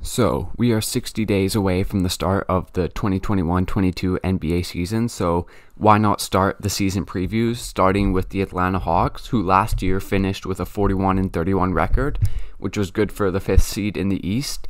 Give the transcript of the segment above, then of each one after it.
So, we are 60 days away from the start of the 2021-22 NBA season, so why not start the season previews, starting with the Atlanta Hawks, who last year finished with a 41-31 record, which was good for the 5th seed in the East.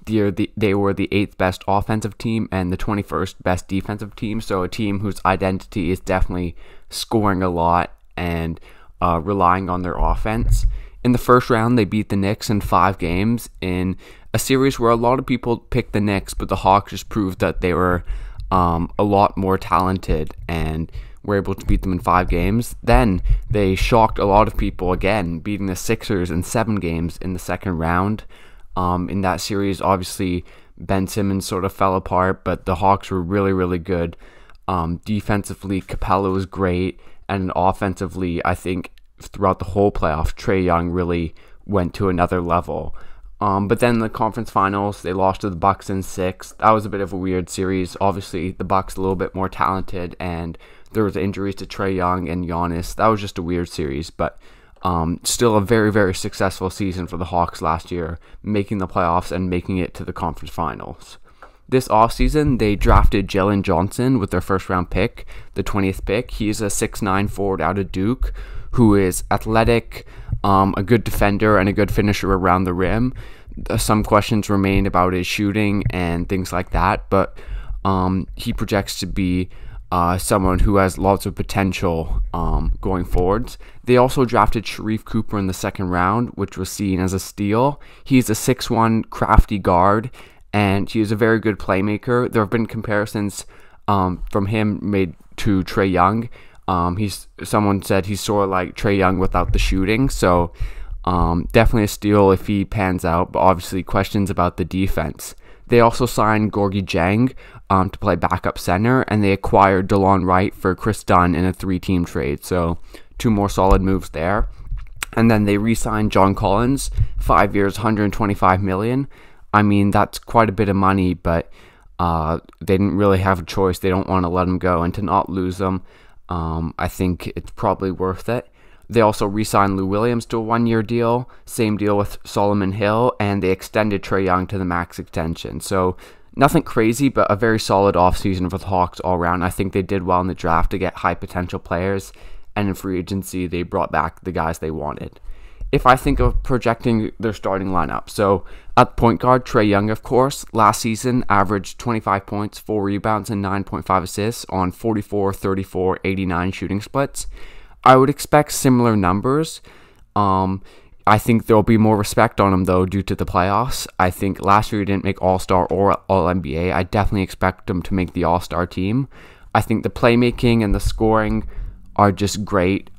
They were the 8th best offensive team and the 21st best defensive team, so a team whose identity is definitely scoring a lot and relying on their offense. In the first round, they beat the Knicks in 5 games in a series where a lot of people picked the Knicks, but the Hawks just proved that they were a lot more talented and were able to beat them in 5 games. Then they shocked a lot of people again, beating the Sixers in 7 games in the second round. In that series, obviously, Ben Simmons sort of fell apart, but the Hawks were really, really good. Defensively, Capella was great, and offensively, I think throughout the whole playoffs, Trey Young really went to another level. But then the conference finals, they lost to the Bucks in 6. That was a bit of a weird series. Obviously, the Bucks a little bit more talented, and there was injuries to Trey Young and Giannis. That was just a weird series, but still a very, very successful season for the Hawks last year, making the playoffs and making it to the conference finals. This offseason, they drafted Jillian Johnson with their first-round pick, the 20th pick. He's a 6'9" forward out of Duke who is athletic, a good defender, and a good finisher around the rim. Some questions remain about his shooting and things like that, but he projects to be someone who has lots of potential going forwards. They also drafted Sharif Cooper in the second round, which was seen as a steal. He's a 6'1" crafty guard, and he is a very good playmaker. There have been comparisons from him made to Trey Young. Someone said he's sort of like Trey Young without the shooting, so definitely a steal if he pans out, but obviously questions about the defense. They also signed Gorgui Dieng to play backup center, and they acquired DeLon Wright for Chris Dunn in a 3-team trade, so 2 more solid moves there. And then they re-signed John Collins, 5 years, $125 million. I mean, that's quite a bit of money, but they didn't really have a choice. They don't want to let him go, and to not lose him, I think it's probably worth it. They also re-signed Lou Williams to a 1-year deal, same deal with Solomon Hill, and they extended Trey Young to the max extension. So nothing crazy, but a very solid offseason for the Hawks all around. I think they did well in the draft to get high potential players, and in free agency they brought back the guys they wanted. If I think of projecting their starting lineup, so at point guard, Trey Young, of course, last season averaged 25 points, 4 rebounds, and 9.5 assists on 44, 34, 89 shooting splits. I would expect similar numbers. I think there'll be more respect on him, though, due to the playoffs. I think last year he didn't make All-Star or All-NBA. I definitely expect him to make the All-Star team. I think the playmaking and the scoring are just great.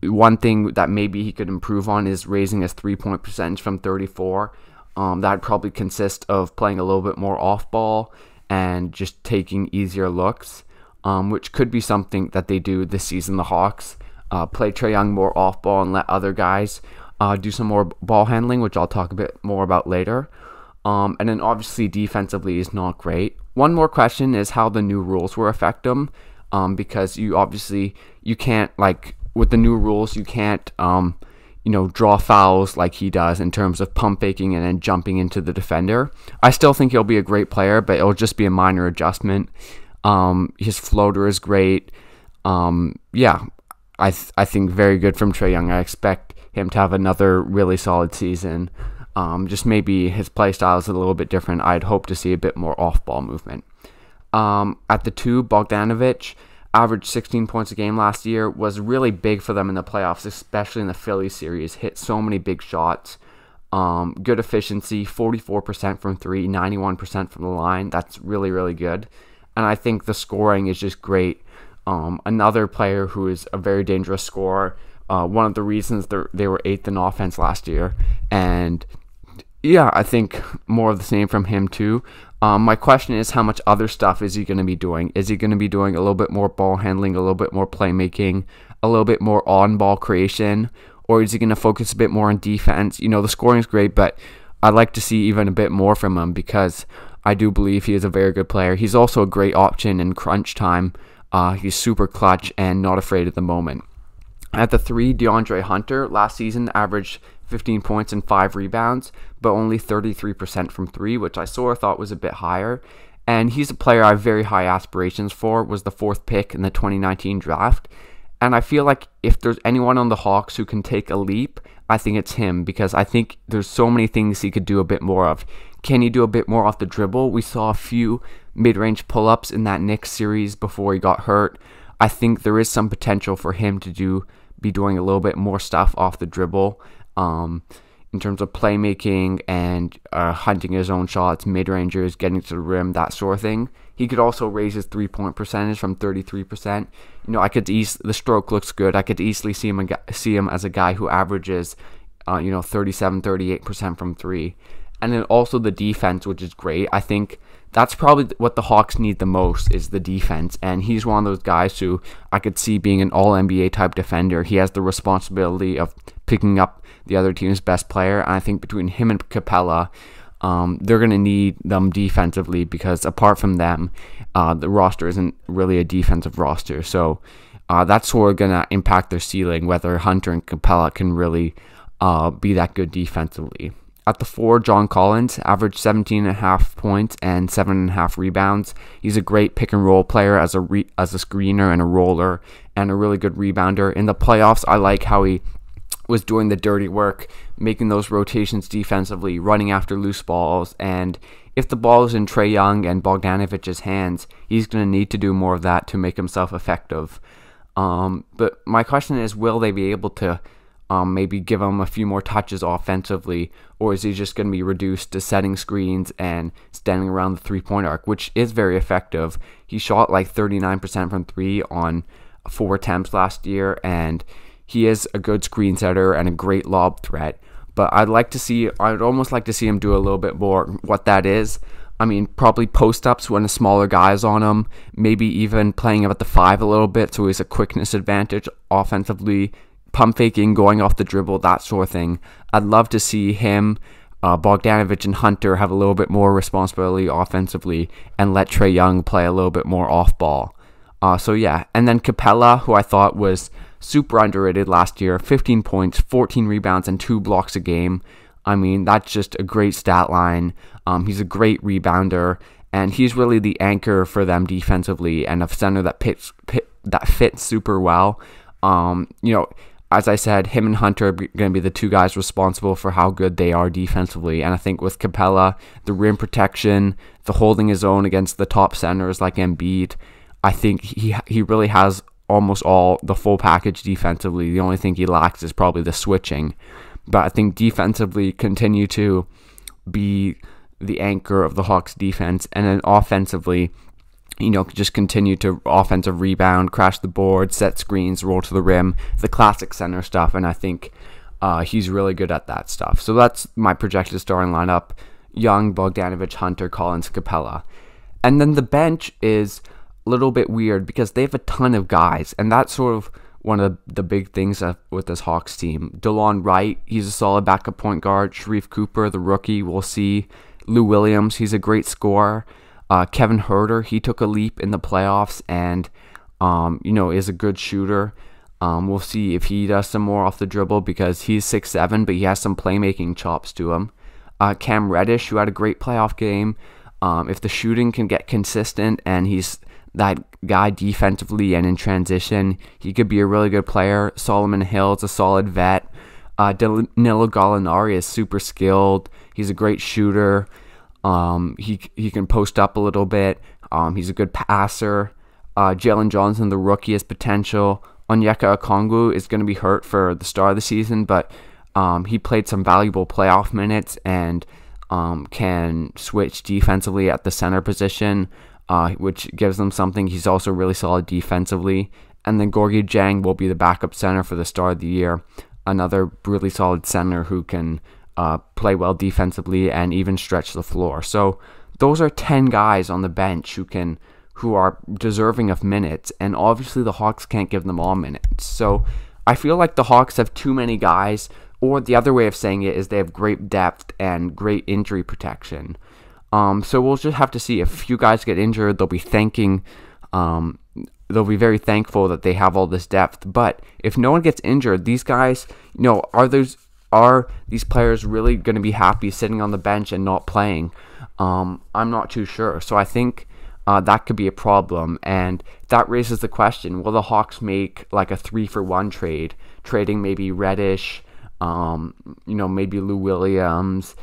One thing that maybe he could improve on is raising his 3-point percentage from 34. That'd probably consist of playing a little bit more off-ball and just taking easier looks, which could be something that they do this season, the Hawks. Play Trey Young more off-ball and let other guys do some more ball handling, which I'll talk a bit more about later. And then obviously defensively is not great. One more question is how the new rules will affect them, because you can't, like, with the new rules, you can't, draw fouls like he does in terms of pump faking and then jumping into the defender. I still think he'll be a great player, but it'll just be a minor adjustment. His floater is great. I think very good from Trey Young. I expect him to have another really solid season. Just maybe his play style is a little bit different. I'd hope to see a bit more off-ball movement. At the 2, Bogdanovich averaged 16 points a game last year, was really big for them in the playoffs, especially in the Philly series. Hit so many big shots. Good efficiency, 44% from 3, 91% from the line. That's really, really good. And I think the scoring is just great. Another player who is a very dangerous scorer. One of the reasons they were 8th in offense last year. And yeah, I think more of the same from him too. My question is, how much other stuff is he going to be doing? Is he going to be doing a little bit more ball handling, a little bit more playmaking, a little bit more on-ball creation, or is he going to focus a bit more on defense? The scoring is great, but I'd like to see even a bit more from him because I do believe he is a very good player. He's also a great option in crunch time. He's super clutch and not afraid at the moment. At the 3, Deandre Hunter last season averaged 15 points and 5 rebounds, but only 33% from 3, which I sort of thought was a bit higher. And he's a player I have very high aspirations for, was the 4th pick in the 2019 draft. And I feel like if there's anyone on the Hawks who can take a leap, I think it's him, because I think there's so many things he could do a bit more of. Can he do a bit more off the dribble? We saw a few mid-range pull-ups in that Knicks series before he got hurt. I think there is some potential for him to be doing a little bit more stuff off the dribble, in terms of playmaking and hunting his own shots, mid-rangers, getting to the rim, that sort of thing. He could also raise his three-point percentage from 33%. The stroke looks good. I could easily see him as a guy who averages, 37, 38% from 3. And then also the defense, which is great. I think that's probably what the Hawks need the most, is the defense. And he's one of those guys who I could see being an all-NBA type defender. He has the responsibility of picking up the other team's best player. And I think between him and Capella, they're going to need them defensively, because apart from them, the roster isn't really a defensive roster. So that's sort of going to impact their ceiling, whether Hunter and Capella can really be that good defensively. At the 4, John Collins averaged 17.5 points and 7.5 rebounds. He's a great pick and roll player as a screener and a roller, and a really good rebounder. In the playoffs, I like how he was doing the dirty work, making those rotations defensively, running after loose balls, and if the ball is in Trey Young and Bogdanovich's hands, he's going to need to do more of that to make himself effective. But my question is, will they be able to maybe give him a few more touches offensively, or is he just going to be reduced to setting screens and standing around the three-point arc, which is very effective. He shot like 39% from 3 on 4 attempts last year, and he is a good screen setter and a great lob threat. But I'd almost like to see him do a little bit more what that is. I mean, probably post-ups when a smaller guy is on him, maybe even playing him at the 5 a little bit so he's a quickness advantage offensively, pump faking, going off the dribble, that sort of thing. I'd love to see him, Bogdanovich and Hunter have a little bit more responsibility offensively, and let Trey Young play a little bit more off ball. And then Capella, who I thought was super underrated last year, 15 points, 14 rebounds, and 2 blocks a game. I mean, that's just a great stat line. He's a great rebounder, and he's really the anchor for them defensively, and a center that fits super well. As I said, him and Hunter are going to be the 2 guys responsible for how good they are defensively. And I think with Capella, the rim protection, the holding his own against the top centers like Embiid, I think he really has almost all the full package defensively. The only thing he lacks is probably the switching. But I think defensively continue to be the anchor of the Hawks defense. And then offensively, just continue to offensive rebound, crash the board, set screens, roll to the rim, the classic center stuff. And I think he's really good at that stuff. So that's my projected starting lineup: Young, Bogdanovich, Hunter, Collins, Capella. And then the bench is a little bit weird because they have a ton of guys. And that's sort of one of the big things with this Hawks team. DeLon Wright, he's a solid backup point guard. Sharif Cooper, the rookie, we'll see. Lou Williams, he's a great scorer. Kevin Huerter, he took a leap in the playoffs and, is a good shooter. We'll see if he does some more off the dribble because he's 6'7", but he has some playmaking chops to him. Cam Reddish, who had a great playoff game. If the shooting can get consistent and he's that guy defensively and in transition, he could be a really good player. Solomon Hill's a solid vet. Danilo Gallinari is super skilled. He's a great shooter. He can post up a little bit. He's a good passer. Jillian Johnson, the rookie, has potential. Onyeka Okongwu is going to be hurt for the start of the season, but he played some valuable playoff minutes and can switch defensively at the center position, which gives them something. He's also really solid defensively. And then Gorgui Dieng will be the backup center for the start of the year. Another really solid center who can play well defensively and even stretch the floor. So those are 10 guys on the bench who are deserving of minutes, and obviously the Hawks can't give them all minutes. So I feel like the Hawks have too many guys, or the other way of saying it is they have great depth and great injury protection. So we'll just have to see. If a few guys get injured, they'll be very thankful that they have all this depth. But if no one gets injured, these guys, are are these players really going to be happy sitting on the bench and not playing? I'm not too sure. So I think that could be a problem, and that raises the question: will the Hawks make like a 3-for-1 trade, trading maybe Reddish, maybe Lou Williams,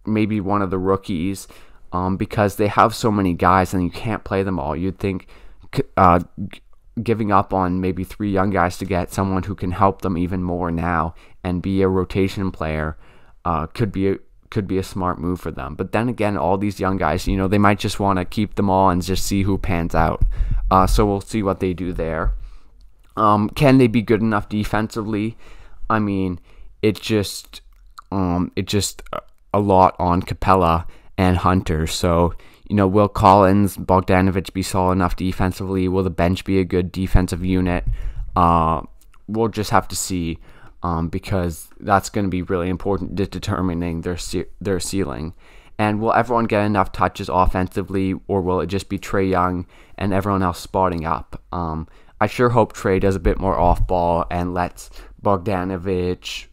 maybe one of the rookies, because they have so many guys and you can't play them all. You'd think giving up on maybe 3 young guys to get someone who can help them even more now and be a rotation player could be a smart move for them. But then again, all these young guys, they might just want to keep them all and just see who pans out. So we'll see what they do there. Can they be good enough defensively? I mean, it's just a lot on Capella and Hunter. So, will Collins, Bogdanovich be solid enough defensively? Will the bench be a good defensive unit? We'll just have to see, because that's going to be really important to determining their ceiling. And will everyone get enough touches offensively, or will it just be Trey Young and everyone else spotting up? I sure hope Trey does a bit more off-ball and lets Bogdanovich,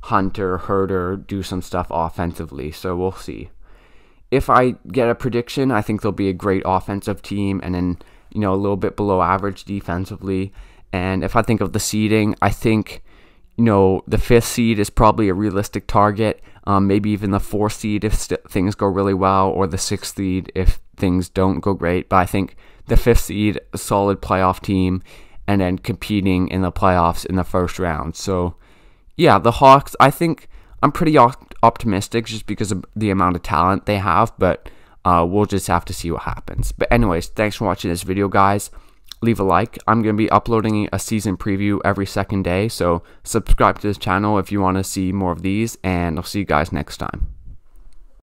Hunter, Herter do some stuff offensively. So we'll see. If I get a prediction, I think they'll be a great offensive team and then, a little bit below average defensively. And if I think of the seeding, I think, the 5th seed is probably a realistic target. Maybe even the 4th seed if things go really well, or the 6th seed if things don't go great. But I think the 5th seed, a solid playoff team, and then competing in the playoffs in the first round. So, yeah, the Hawks, I think I'm pretty optimistic just because of the amount of talent they have, but we'll just have to see what happens. But anyways, thanks for watching this video, guys. Leave a like. I'm going to be uploading a season preview every second day, so subscribe to this channel if you want to see more of these, and I'll see you guys next time.